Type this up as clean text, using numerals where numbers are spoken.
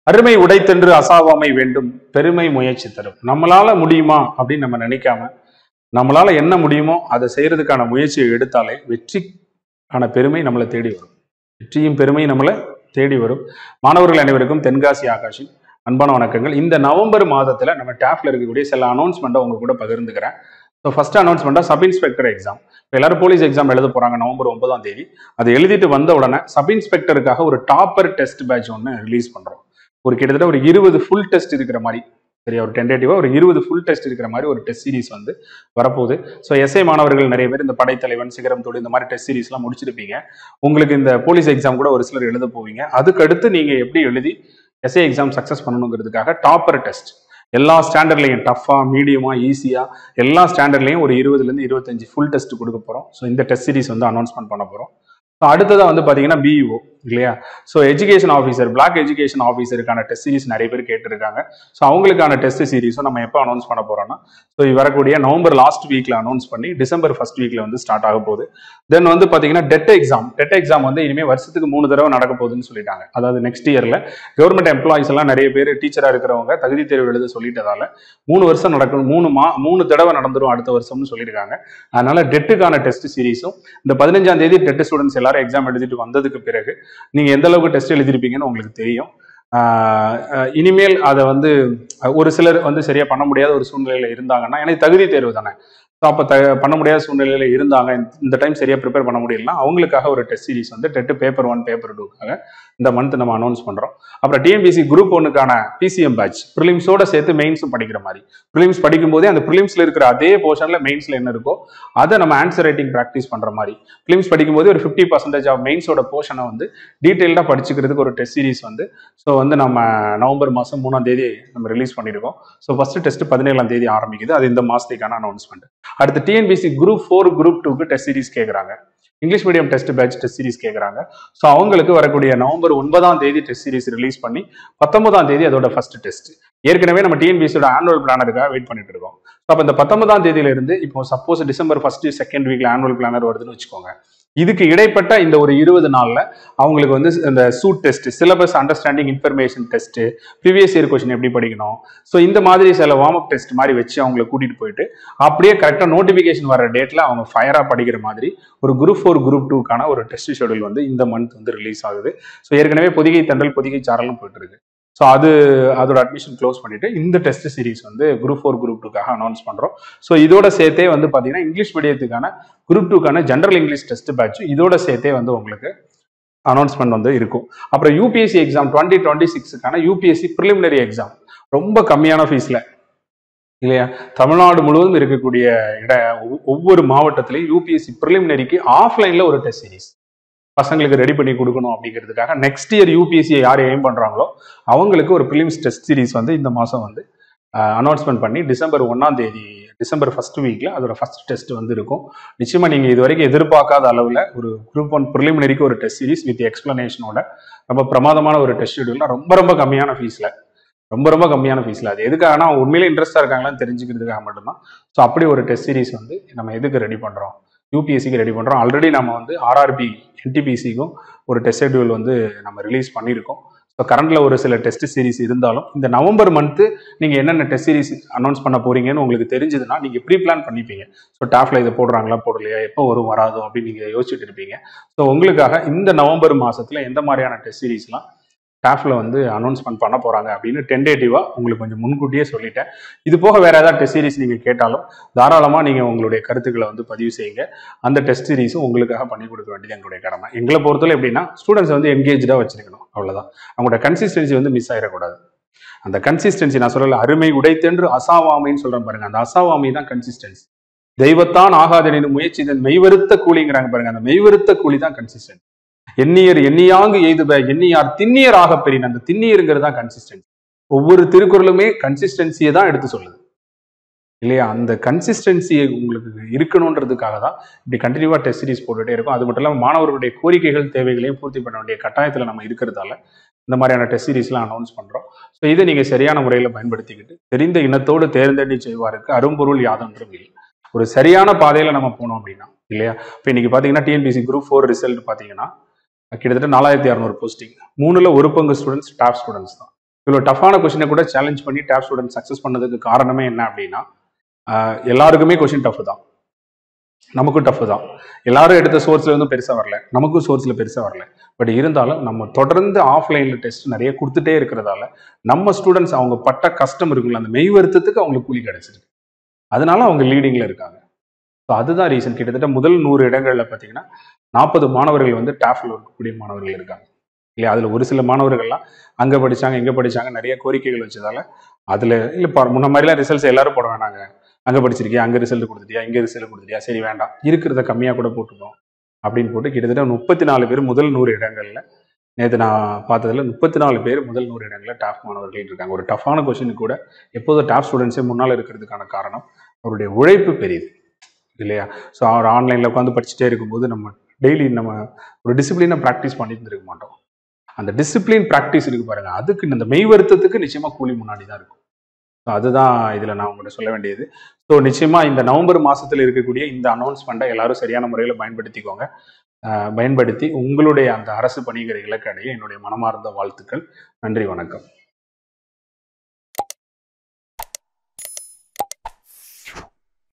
அருமை உடைத்தென்று அசாவாமை வேண்டும், பெருமை முயற்சி தரும். நம்மளால முடியுமா அப்படின்னு நம்ம நினைக்காம, நம்மளால என்ன முடியுமோ அதை செய்யறதுக்கான முயற்சியை எடுத்தாலே வெற்றிக்கான பெருமை நம்மளை தேடி வரும். வெற்றியும் பெருமை நம்மளை தேடி வரும். மாணவர்கள் அனைவருக்கும் தென்காசி ஆகாஷின் அன்பான வணக்கங்கள். இந்த நவம்பர் மாதத்துல நம்ம டேப்ல இருக்கக்கூடிய சில அனௌன்ஸ்மெண்ட்டை உங்க கூட பகிர்ந்துக்கிறேன். ஸோ ஃபர்ஸ்ட் அனௌன்ஸ்மெண்ட்டா சப் இன்ஸ்பெக்டர் எக்ஸாம். இப்போ எல்லாரும் போலீஸ் எக்ஸாம் எழுத போறாங்க நவம்பர் 9ஆம் தேதி. அதை எழுதிட்டு வந்த உடனே சப் இன்ஸ்பெக்டருக்காக ஒரு டாப்பர் டெஸ்ட் பேட்ச் ஒன்று ரிலீஸ் பண்றோம். கிட்டத்தட்ட ஒரு 20 ஃபுல் டெஸ்ட் இருக்கிற மாதிரி, சரியா, ஒரு டென்டேட்டிவா ஒரு 20 ஃபுல் டெஸ்ட் இருக்கிற மாதிரி ஒரு டெஸ்ட் சீரிஸ் வந்து வரப்போகுது. ஸோ எஸ்ஐ மாணவர்கள் நிறைய பேர் இந்த படைத்தலைவன், சிகரம் தோடு இந்த மாதிரி டெஸ்ட் சீரிஸ்லாம் முடிச்சிருப்பீங்க. உங்களுக்கு இந்த போலீஸ் எக்ஸாம் கூட ஒரு சிலர் எழுத போவீங்க. அதுக்கு அடுத்து நீங்க எப்படி எழுதி எஸ்ஐ எக்ஸாம் சக்ஸஸ் பண்ணணுங்கிறதுக்காக டாப்பர் டெஸ்ட் எல்லா ஸ்டாண்டர்ட்லையும், டஃபா, மீடியமா, ஈஸியா எல்லா ஸ்டாண்டர்ட்லையும் ஒரு 20லேருந்து 25 ஃபுல் டெஸ்ட் கொடுக்க போறோம். ஸோ இந்த டெஸ்ட் சீரிஸ் வந்து அனௌன்ஸ்மெண்ட் பண்ண போறோம். ஸோ அடுத்ததான் வந்து பார்த்தீங்கன்னா பிஇஓ இல்லையா. So education officer, block education ஆஃபீஸருக்கான டெஸ்ட் சீரிஸ் நிறைய பேர் கேட்டிருக்காங்க. ஸோ அவங்களுக்கான டெஸ்ட் சீரிஸும் நம்ம எப்போ அனௌன்ஸ் பண்ண போறோம்னா, ஸோ வரக்கூடிய நவம்பர் லாஸ்ட் வீக்ல அனௌன்ஸ் பண்ணி டிசம்பர் ஃபர்ஸ்ட் வீக்ல வந்து ஸ்டார்ட் ஆக போகுது. தென் வந்து பார்த்தீங்கன்னா டெட் எக்ஸாம் வந்து இனிமேல் வருஷத்துக்கு 3 தடவை நடக்க போகுதுன்னு சொல்லிட்டாங்க. அதாவது நெக்ஸ்ட் இயர்ல கவர்மெண்ட் எம்ப்ளாயிஸ் எல்லாம் நிறைய பேர் டீச்சரா இருக்கிறவங்க தகுதி தேர்வு எழுத சொல்லிட்டதால 3 வருஷம் நடக்கும், 3 தடவை நடந்துரும் அடுத்த வருஷம்னு சொல்லியிருக்காங்க. அதனால டெட்டுக்கான டெஸ்ட் சீரிஸும் இந்த 15ஆம் தேதி டெட் ஸ்டூடெண்ட்ஸ் எல்லாரும் எக்ஸாம் எழுதிட்டு வந்ததுக்கு பிறகு நீங்க எந்த அளவுக்கு டெஸ்ட் எழுதிருப்பீங்கன்னு உங்களுக்கு தெரியும். இனிமேல் அதை வந்து ஒரு சிலர் வந்து சரியா பண்ண முடியாத ஒரு சூழ்நிலையில இருந்தாங்கன்னா, எனக்கு தகுதி தேர்வு தானே, அப்போ பண்ண முடியாத சூழ்நிலையில இருந்தாங்க, இந்த டைம் சரியா ப்ரிப்பேர் பண்ண முடியலன்னா அவங்களுக்காக ஒரு டெஸ்ட் சீரிஸ் வந்து டெட் பேப்பர் 1 பேப்பர் 2க்காக இந்த மந்த் நம்ம அனௌன்ஸ் பண்றோம். அப்புறம் டிஎன்பிசி குரூப் 1க்கான பிசிஎம் பேட்ச் ப்ரிலிம்ஸோட சேர்த்து மெயின்ஸும் படிக்கிற மாதிரி, ப்ரிலிம்ஸ் படிக்கும் போதே அந்த ப்ரிலிம்ஸ்ல இருக்கிற அதே போர்ஷன்ல மெயின்ஸ்ல என்ன இருக்கோ அதை நம்ம ஆன்சர் ரைட்டிங் ப்ராக்டிஸ் பண்ற மாதிரி, ப்ரிலிம்ஸ் படிக்கும் போது ஒரு 50% ஆஃப் மெயின்ஸோட போர்ஷனை வந்து டீட்டெயில்டா படிச்சுக்கிறதுக்கு ஒரு டெஸ்ட் சீரிஸ் வந்து ஸோ வந்து நம்ம நவம்பர் மாதம் 3ஆம் தேதி நம்ம ரிலீஸ் பண்ணியிருக்கோம். ஸோ ஃபர்ஸ்ட் டெஸ்ட் 17ஆம் தேதி ஆரம்பிக்குது. அது இந்த மாசத்துக்கான அனௌன்ஸ்மெண்ட். அடுத்து டிஎன்பிசி குரூப் 4 குரூப் 2க்கு டெஸ்ட் சீரிஸ் கேட்குறாங்க. English medium test batch test series கேட்குறாங்க. ஸோ அவங்களுக்கு வரக்கூடிய நவம்பர் 9ஆம் தேதி டெஸ்ட் சீரிஸ் ரிலீஸ் பண்ணி 19ஆம் தேதி அதோட ஃபர்ஸ்ட் டெஸ்ட். ஏற்கனவே நம்ம டிஎன்பிசியோட ஆனுவல் பிளானருக்காக வெயிட் பண்ணிட்டு இருக்கோம். அப்போ இந்த 19ஆம் தேதியில இருந்து இப்போ சப்போஸ் டிசம்பர் ஃபர்ஸ்ட் செகண்ட் வீக்ல ஆனுவல் பிளானர் வருதுன்னு வச்சுக்கோங்க. இதுக்கு இடைப்பட்ட இந்த ஒரு 20 நாள்ல அவங்களுக்கு வந்து இந்த சூட் test, syllabus understanding information test, previous year question எப்படி படிக்கணும், ஸோ இந்த மாதிரி சில வார்ம் அப் டெஸ்ட் மாதிரி வச்சு அவங்களை கூட்டிட்டு போயிட்டு அப்படியே கரெக்டாக நோட்டிஃபிகேஷன் வர டேட்ல அவங்க ஃபயரா படிக்கிற மாதிரி ஒரு குரூப் 4 குரூப் 2க்கான ஒரு டெஸ்ட் ஷெடியூல் வந்து இந்த மந்த் வந்து ரிலீஸ் ஆகுது. ஸோ ஏற்கனவே பொதிகை தண்டல், பொதிகை சாரலும் போயிட்டு இருக்கு. ஸோ அதோட அட்மிஷன் க்ளோஸ் பண்ணிட்டு இந்த டெஸ்ட் சீரிஸ் வந்து குரூப் 4 குரூப் 2க்காக அனௌன்ஸ் பண்றோம். ஸோ இதோட சேர்த்தே வந்து பாத்தீங்கன்னா இங்கிலீஷ் மீடியத்துக்கான குரூப் 2க்கான ஜெனரல் இங்கிலீஷ் டெஸ்ட் பேட்ச் இதோட சேர்த்தே வந்து உங்களுக்கு அனௌன்ஸ்மெண்ட் வந்து இருக்கும். அப்புறம் யூபிஎஸ்சி எக்ஸாம் 2026க்கான யூபிஎஸ்சி ப்ரிலிமினரி எக்ஸாம் ரொம்ப கம்மியான ஃபீஸ்ல இல்லையா, தமிழ்நாடு முழுவதும் இருக்கக்கூடிய ஒவ்வொரு மாவட்டத்திலையும் யூபிஎஸ்சி ப்ரிலிமினரிக்கு ஆஃப்லைன்ல ஒரு டெஸ்ட் சீரிஸ் பசங்களுக்கு ரெடி பண்ணி கொடுக்கணும் அப்படிங்கிறதுக்காக நெக்ஸ்ட் இயர் யூபிஎஸ்சி யார் எய்ம் பண்றாங்களோ அவங்களுக்கு ஒரு ப்ரிலிம்ஸ் டெஸ்ட் சீரிஸ் வந்து இந்த மாசம் வந்து அனௌன்ஸ்மெண்ட் பண்ணி டிசம்பர் 1ஆம் தேதி, டிசம்பர் ஃபர்ஸ்ட் வீக்ல அதோட ஃபர்ஸ்ட் டெஸ்ட் வந்து இருக்கும். நிச்சயமா நீங்க இது வரைக்கும் எதிர்பார்க்காத அளவுல ஒரு குரூப் 1 ப்ரிலிமினரிக்கு ஒரு டெஸ்ட் சீரிஸ் வித் எக்ஸ்பிளனேஷனோட ரொம்ப பிரமாதமான ஒரு டெஸ்ட் ஷெடியூல்ல ரொம்ப கம்மியான ஃபீஸ்ல அது எதுக்காகனா உண்மையிலே இன்ட்ரெஸ்டா இருக்காங்களான்னு தெரிஞ்சுக்கிறதுக்காக மட்டும்தான். ஸோ அப்படி ஒரு டெஸ்ட் சீரிஸ் வந்து நம்ம எதுக்கு ரெடி பண்றோம், யூபிஎஸ்சிக்கு ரெடி பண்றோம். ஆல்ரெடி நம்ம வந்து ஆர்ஆர்பி என்டிபிசிக்கும் ஒரு டெஸ்ட் ஷெடியூல் வந்து நம்ம ரிலீஸ் பண்ணியிருக்கோம். ஸோ கரண்ட்ல ஒரு சில டெஸ்ட் சீரிஸ் இருந்தாலும் இந்த நவம்பர் மந்த் நீங்க என்னென்ன டெஸ்ட் சீரிஸ் அனௌன்ஸ் பண்ண போறீங்கன்னு உங்களுக்கு தெரிஞ்சதுன்னா நீங்க ப்ரீ பிளான் பண்ணிப்பீங்க. ஸோ டாப்ல இதை போடுறாங்களா போடலையா, எப்போ வரும் வராதோ அப்படின்னு நீங்க யோசிச்சுட்டு இருப்பீங்க. ஸோ உங்களுக்காக இந்த நவம்பர் மாசத்துல எந்த மாதிரியான டெஸ்ட் சீரிஸ்லாம் டாப்ல வந்து அனௌன்ஸ்மெண்ட் பண்ண போறாங்க அப்படின்னு டென்டேட்டிவா உங்களுக்கு கொஞ்சம் முன்கூட்டியே சொல்லிட்டேன். இது போக வேற ஏதாவது டெஸ்ட் சீரிஸ் நீங்க கேட்டாலும் தாராளமா நீங்க உங்களுடைய கருத்துக்களை வந்து பதிவு செய்யுங்க. அந்த டெஸ்ட் சீரிஸும் உங்களுக்காக பண்ணி கொடுக்க வேண்டியது எங்களுடைய கடமை. எங்களை பொறுத்தவரை எப்படின்னா ஸ்டூடெண்ட்ஸ் வந்து என்கேஜா வச்சிருக்கணும், அவ்வளவுதான். அவங்களோட கன்சிஸ்டன்சி வந்து மிஸ் ஆயிடக்கூடாது. அந்த கன்சிஸ்டன்சி நான் சொல்லல, அருமை உடைத்தென்று அசாவாமைன்னு சொல்றேன் பாருங்க, அந்த அசாவாமை தான் கன்சிஸ்டன்சி. தெய்வத்தான் ஆகாதெனினும் முயற்சி மெய்வருத்த கூலிங்கிறாங்க பாருங்க, அந்த மெய்வருத்த கூலி தான் கன்சிஸ்டன்சி. எண்ணியர் எண்ணியாங்கு எய்துப எண்ணியார் திண்ணியர் ஆக பெறின், அந்த திண்ணியருங்கிறது தான் கன்சிஸ்டன்சி. ஒவ்வொரு திருக்குறளுமே கன்சிஸ்டன்சியை தான் எடுத்து சொல்லுது இல்லையா. அந்த கன்சிஸ்டன்சியை உங்களுக்கு இருக்கணும்ன்றதுக்காக தான் இப்படி கண்டினியூவா டெஸ்ட் சீரிஸ் போட்டுட்டே இருக்கும். அது மட்டும் இல்லாமல் மாணவர்களுடைய கோரிக்கைகள் தேவைகளையும் பூர்த்தி பண்ண வேண்டிய கட்டாயத்தில் நம்ம இருக்கிறதால இந்த மாதிரியான டெஸ்ட் சீரிஸ்லாம் அனௌன்ஸ் பண்றோம். ஸோ இதை நீங்க சரியான முறையில் பயன்படுத்திக்கிட்டு தெரிந்த இனத்தோடு தேர்ந்தெண்ணி செய்வாருக்கு அரும்பொருள் யாதொன்றும் இல்லை. ஒரு சரியான பாதையில நம்ம போனோம் அப்படின்னா இல்லையா. இப்போ இன்னைக்கு பாத்தீங்கன்னா டிஎன்பிசி குரூப் 4 ரிசல்ட் பாத்தீங்கன்னா கிட்டத்தட்ட 4600 போஸ்டிங், 3ல் 1 பங்கு ஸ்டூடெண்ட்ஸ் டாப் ஸ்டூடெண்ட்ஸ் தான். இவ்வளோ டஃப்பான கொஸ்டினை கூட சேலஞ்ச் பண்ணி டேப் ஸ்டூடெண்ட் சக்ஸஸ் பண்ணதுக்கு காரணமே என்ன அப்படின்னா, எல்லாருக்குமே கொஸ்டின் டஃப் தான், நமக்கும் டஃப் தான். எல்லாரும் எடுத்த சோர்ஸ்ல இருந்தும் பெருசா வரல, நமக்கும் சோர்ஸ்ல பெருசா வரல. பட் இருந்தாலும் நம்ம தொடர்ந்து ஆஃப்லைன்ல டெஸ்ட் நிறைய கொடுத்துட்டே இருக்கிறதால நம்ம ஸ்டூடெண்ட்ஸ் அவங்க பட்ட கஷ்டம் இருக்குல்ல, அந்த மெய் வருத்தத்துக்கு அவங்களுக்கு கூலி கிடைச்சிருக்கு. அதனால அவங்க லீடிங்ல இருக்காங்க. ஸோ அதுதான் ரீசன். கிட்டத்தட்ட முதல் 100 இடங்கள்ல பார்த்தீங்கன்னா 40 மாணவர்கள் வந்து டேஃப்ல இருக்கக்கூடிய மாணவர்கள் இருக்காங்க இல்லையா. அதுல ஒரு சில மாணவர்கள்லாம் அங்க படிச்சாங்க இங்க படிச்சாங்க நிறைய கோரிக்கைகள் வச்சதால அதுல இல்ல முன்ன மாதிரிலாம் ரிசல்ட்ஸ் எல்லாரும் போட வேணாங்க, அங்க படிச்சிருக்கியா, அங்க ரிசல்ட் கொடுத்துட்டியா, இங்க ரிசல்ட் கொடுத்துட்டியா, சரி வேண்டாம் இருக்கிறத கம்மியா கூட போட்டுட்டோம் அப்படின்னு போட்டு கிட்டத்தட்ட 34 பேர் முதல் 100 இடங்கள்ல, நேற்று நான் பார்த்ததுல 34 பேர் முதல் 100 இடங்கள்ல டாப் மாணவர்கள் இருக்காங்க. ஒரு டஃப்பான கொஸ்டின் கூட எப்போதும் டாப் ஸ்டூடெண்ட்ஸே முன்னால் இருக்கிறதுக்கான காரணம் அவருடைய உழைப்பு பெரியது இல்லையா. ஸோ அவர் ஆன்லைனில் உட்காந்து படிச்சுட்டே இருக்கும்போது நம்ம டெய்லி நம்ம ஒரு டிசிப்ளினை ப்ராக்டிஸ் பண்ணிட்டு இருக்க மாட்டோம். அந்த டிசிப்ளின் ப்ராக்டிஸ் இருக்கு பாருங்க, அதுக்கு இந்த மெய் வருத்தத்துக்கு நிச்சயமா கூலி முன்னாடி தான் இருக்கும். ஸோ அதுதான் இதில் நான் உங்கள்கிட்ட சொல்ல வேண்டியது. ஸோ நிச்சயமா இந்த நவம்பர் மாசத்துல இருக்கக்கூடிய இந்த அனௌன்ஸ்மெண்ட்டை எல்லாரும் சரியான முறையில் பயன்படுத்திக்கோங்க. பயன்படுத்தி உங்களுடைய அந்த அரசு பணிகிற இலக்கு அடைய என்னுடைய மனமார்ந்த வாழ்த்துக்கள். நன்றி, வணக்கம்.